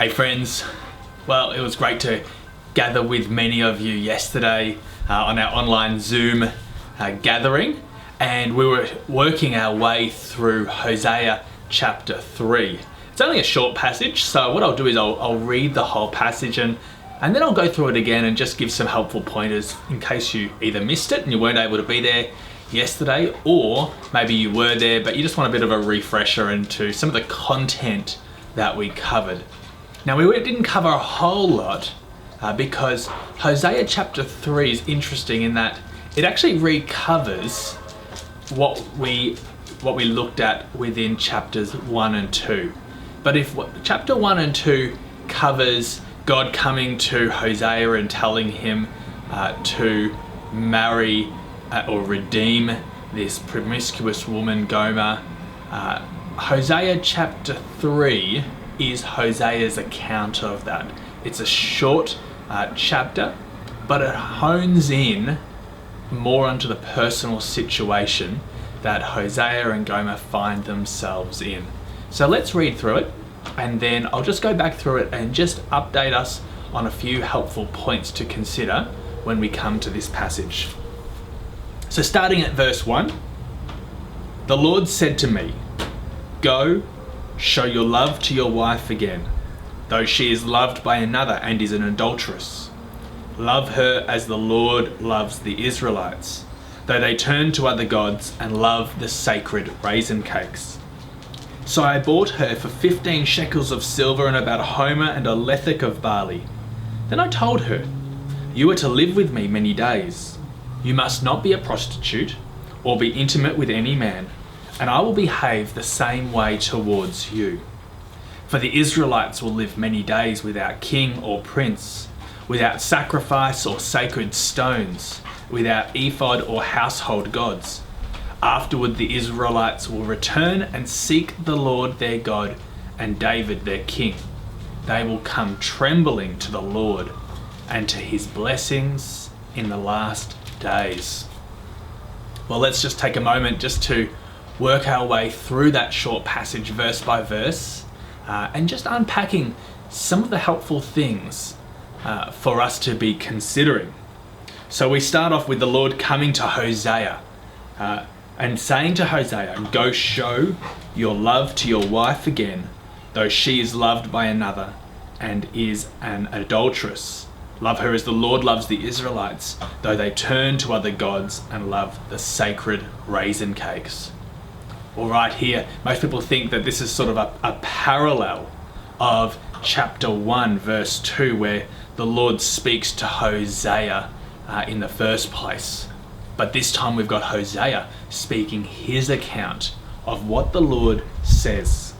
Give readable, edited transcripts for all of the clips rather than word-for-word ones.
Hey friends, well, it was great to gather with many of you yesterday on our online Zoom gathering, and we were working our way through Hosea chapter 3. It's only a short passage, so what I'll do is I'll read the whole passage and then I'll go through it again and just give some helpful pointers in case you either missed it and you weren't able to be there yesterday, or maybe you were there but you just want a bit of a refresher into some of the content that we covered. Now, we didn't cover a whole lot because Hosea chapter 3 is interesting in that it actually recovers what we looked at within chapters 1 and 2. But if chapter 1 and 2 covers God coming to Hosea and telling him to marry or redeem this promiscuous woman Gomer, Hosea chapter 3 is Hosea's account of that. It's a short chapter, but it hones in more onto the personal situation that Hosea and Gomer find themselves in. So let's read through it, and then I'll just go back through it and just update us on a few helpful points to consider when we come to this passage. So starting at verse 1, the Lord said to me, "Go, show your love to your wife again, though she is loved by another and is an adulteress. Love her as the Lord loves the Israelites, though they turn to other gods and love the sacred raisin cakes. So I bought her for 15 shekels of silver and about a homer and a lethek of barley. Then I told her, 'You are to live with me many days. You must not be a prostitute or be intimate with any man, and I will behave the same way towards you. For the Israelites will live many days without king or prince, without sacrifice or sacred stones, without ephod or household gods. Afterward the Israelites will return and seek the Lord their God and David their king. They will come trembling to the Lord and to his blessings in the last days.'" Well, let's just take a moment just to work our way through that short passage verse by verse and just unpacking some of the helpful things for us to be considering. So we start off with the Lord coming to Hosea and saying to Hosea, "Go show your love to your wife again, though she is loved by another and is an adulteress. Love her as the Lord loves the Israelites, though they turn to other gods and love the sacred raisin cakes." All right, here, most people think that this is sort of a parallel of chapter 1, verse 2, where the Lord speaks to Hosea in the first place. But this time we've got Hosea speaking his account of what the Lord says,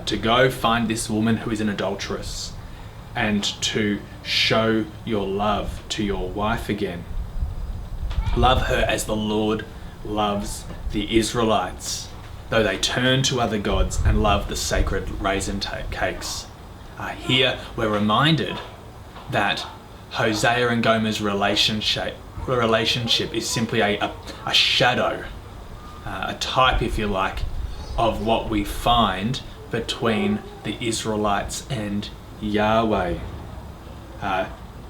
to go find this woman who is an adulteress and to show your love to your wife again. Love her as the Lord loves the Israelites, though they turn to other gods and love the sacred raisin cakes. Here we're reminded that Hosea and Gomer's relationship is simply a shadow, a type, if you like, of what we find between the Israelites and Yahweh.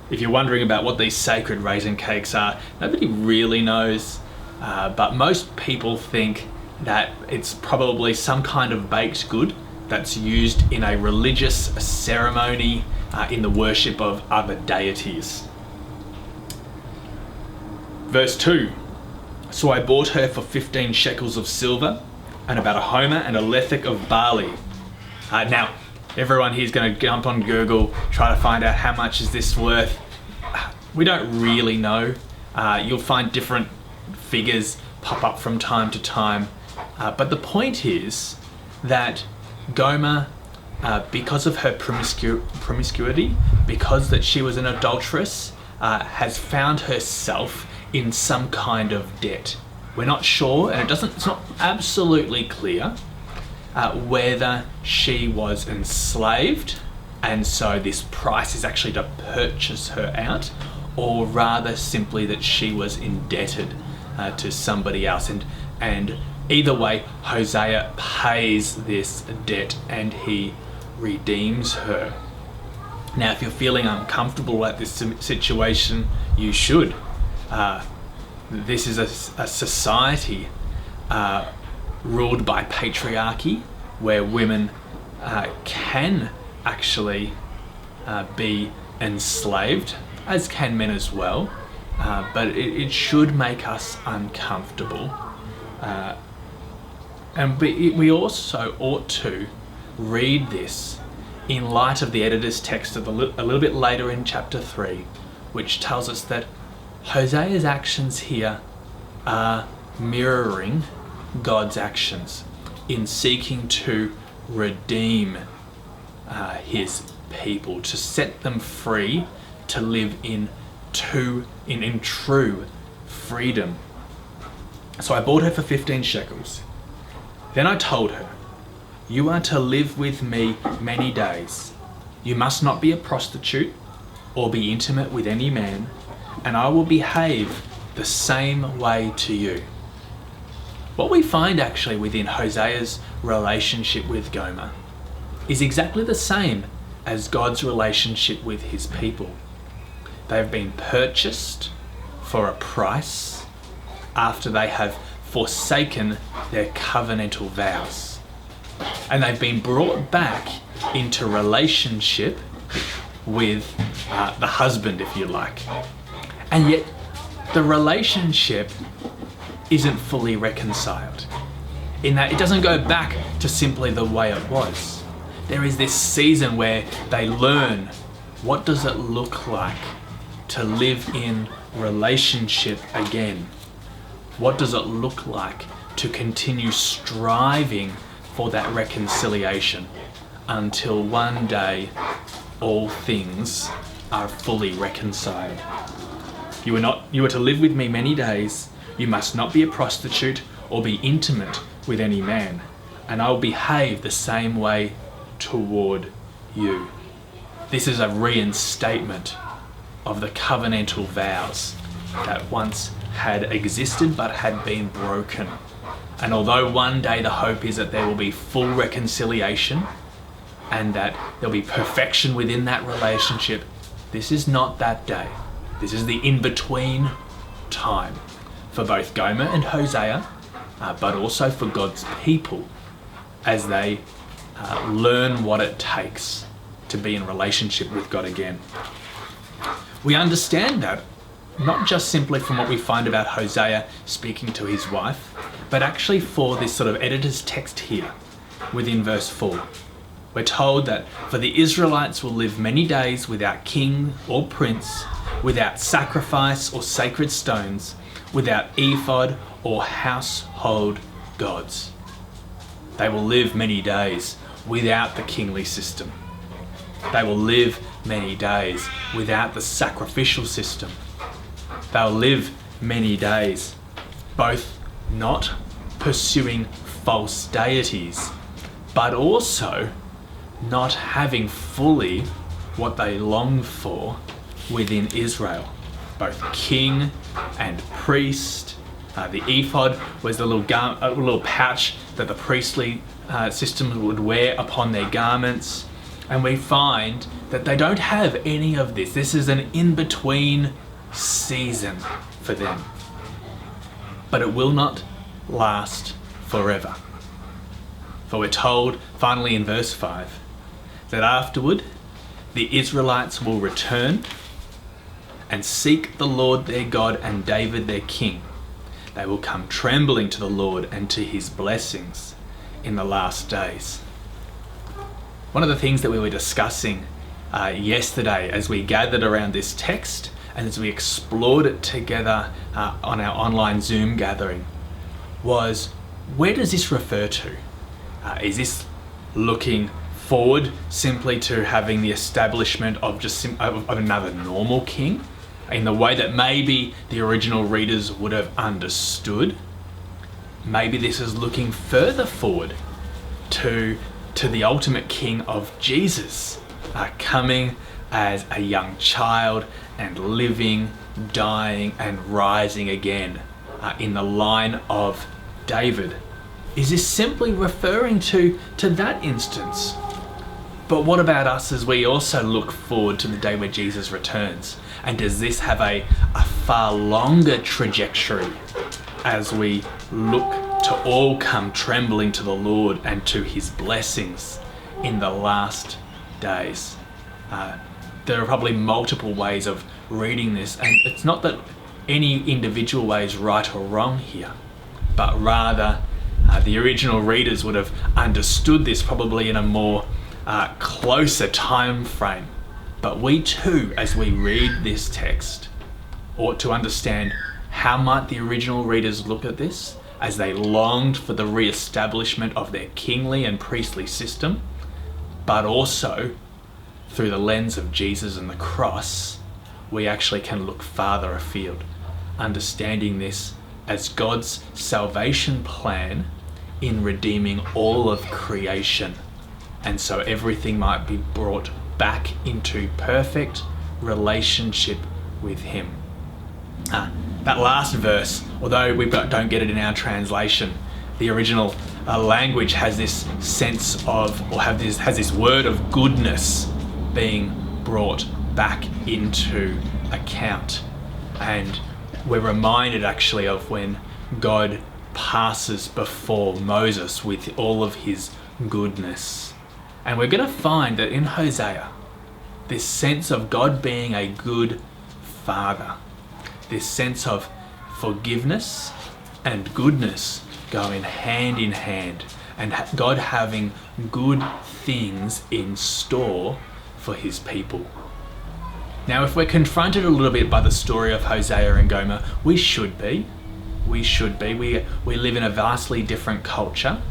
If you're wondering about what these sacred raisin cakes are, nobody really knows, but most people think that it's probably some kind of baked good that's used in a religious ceremony in the worship of other deities. Verse 2, "So I bought her for 15 shekels of silver and about a homer and a lethek of barley." Now, everyone here's going to jump on Google, try to find out how much is this worth. We don't really know. You'll find different figures pop up from time to time. But the point is that Gomer, because of her promiscuity, because that she was an adulteress, has found herself in some kind of debt. We're not sure, and it's not absolutely clear whether she was enslaved and so this price is actually to purchase her out, or rather simply that she was indebted to somebody else, and either way Hosea pays this debt and he redeems her. Now, if you're feeling uncomfortable at this situation, you should. This is a society ruled by patriarchy, where women can actually be enslaved, as can men as well, but it should make us uncomfortable. And we also ought to read this in light of the editor's text a little bit later in chapter 3, which tells us that Hosea's actions here are mirroring God's actions in seeking to redeem his people, to set them free, to live in true freedom. So I bought her for 15 shekels. Then I told her, "You are to live with me many days. You must not be a prostitute or be intimate with any man, and I will behave the same way to you." What we find actually within Hosea's relationship with Gomer is exactly the same as God's relationship with his people. They've been purchased for a price after they have forsaken their covenantal vows. And they've been brought back into relationship with the husband, if you like. And yet the relationship isn't fully reconciled, in that it doesn't go back to simply the way it was. There is this season where they learn, what does it look like to live in relationship again? What does it look like to continue striving for that reconciliation until one day all things are fully reconciled? You are to live with me many days. You must not be a prostitute or be intimate with any man, and I will behave the same way toward you. This is a reinstatement of the covenantal vows that once had existed but had been broken. And although one day the hope is that there will be full reconciliation and that there'll be perfection within that relationship, this is not that day. This is the in-between time for both Gomer and Hosea, but also for God's people as they learn what it takes to be in relationship with God again. We understand that not just simply from what we find about Hosea speaking to his wife, but actually for this sort of editor's text here within verse 4. We're told that for the Israelites will live many days without king or prince, without sacrifice or sacred stones, without ephod or household gods. They will live many days without the kingly system. They will live many days without the sacrificial system. They'll live many days both not pursuing false deities, but also not having fully what they long for within Israel, both king and priest. The ephod was the little pouch that the priestly system would wear upon their garments. And we find that they don't have any of this. This is an in-between season for them. But it will not last forever. For we're told, finally in verse 5, that afterward the Israelites will return and seek the Lord their God and David their king. They will come trembling to the Lord and to his blessings in the last days. One of the things that we were discussing yesterday as we gathered around this text and as we explored it together on our online Zoom gathering was, where does this refer to? Is this looking forward simply to having the establishment of of another normal king in the way that maybe the original readers would have understood? Maybe this is looking further forward to the ultimate king of Jesus, coming as a young child and living, dying and rising again in the line of David. Is this simply referring to that instance? But what about us as we also look forward to the day where Jesus returns? And does this have a far longer trajectory as we look to all come trembling to the Lord and to his blessings in the last days? There are probably multiple ways of reading this, and it's not that any individual way is right or wrong here, but rather the original readers would have understood this probably in a more closer time frame. But we too, as we read this text, ought to understand how might the original readers look at this as they longed for the re-establishment of their kingly and priestly system, but also through the lens of Jesus and the cross, we actually can look farther afield, understanding this as God's salvation plan in redeeming all of creation. And so everything might be brought back into perfect relationship with him. That last verse, although we don't get it in our translation, the original language has this sense of, or has this word of goodness being brought back into account. And we're reminded actually of when God passes before Moses with all of his goodness. And we're going to find that in Hosea, this sense of God being a good father, this sense of forgiveness and goodness going hand in hand, and God having good things in store for his people. Now, if we're confronted a little bit by the story of Hosea and Gomer, we should be. We live in a vastly different culture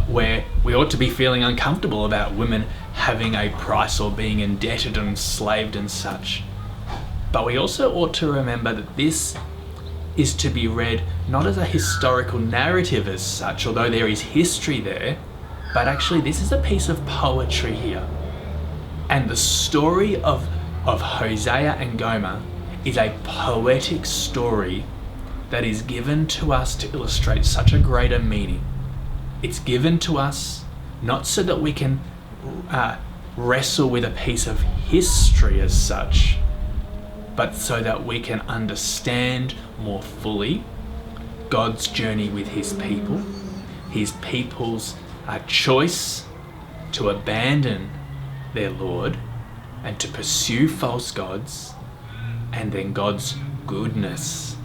where we ought to be feeling uncomfortable about women having a price or being indebted and enslaved and such. But we also ought to remember that this is to be read not as a historical narrative as such, although there is history there, but actually this is a piece of poetry here. And the story of Hosea and Gomer is a poetic story that is given to us to illustrate such a greater meaning. It's given to us not so that we can wrestle with a piece of history as such, but so that we can understand more fully God's journey with his people's choice to abandon their Lord and to pursue false gods, and then God's goodness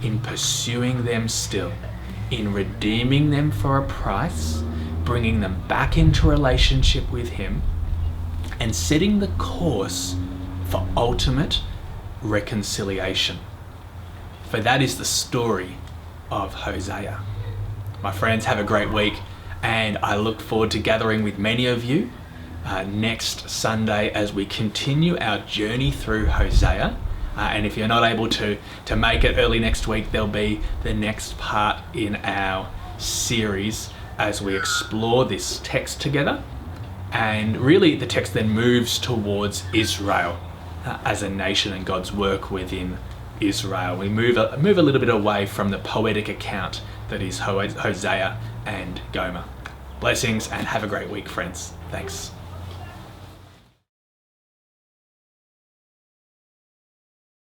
in pursuing them still, in redeeming them for a price, bringing them back into relationship with him, and setting the course for ultimate reconciliation. For that is the story of Hosea. My friends, have a great week, and I look forward to gathering with many of you next Sunday as we continue our journey through Hosea. And if you're not able to make it early next week, there'll be the next part in our series as we explore this text together. And really the text then moves towards Israel as a nation and God's work within Israel. We move a little bit away from the poetic account that is Hosea and Gomer. Blessings and have a great week, friends. Thanks.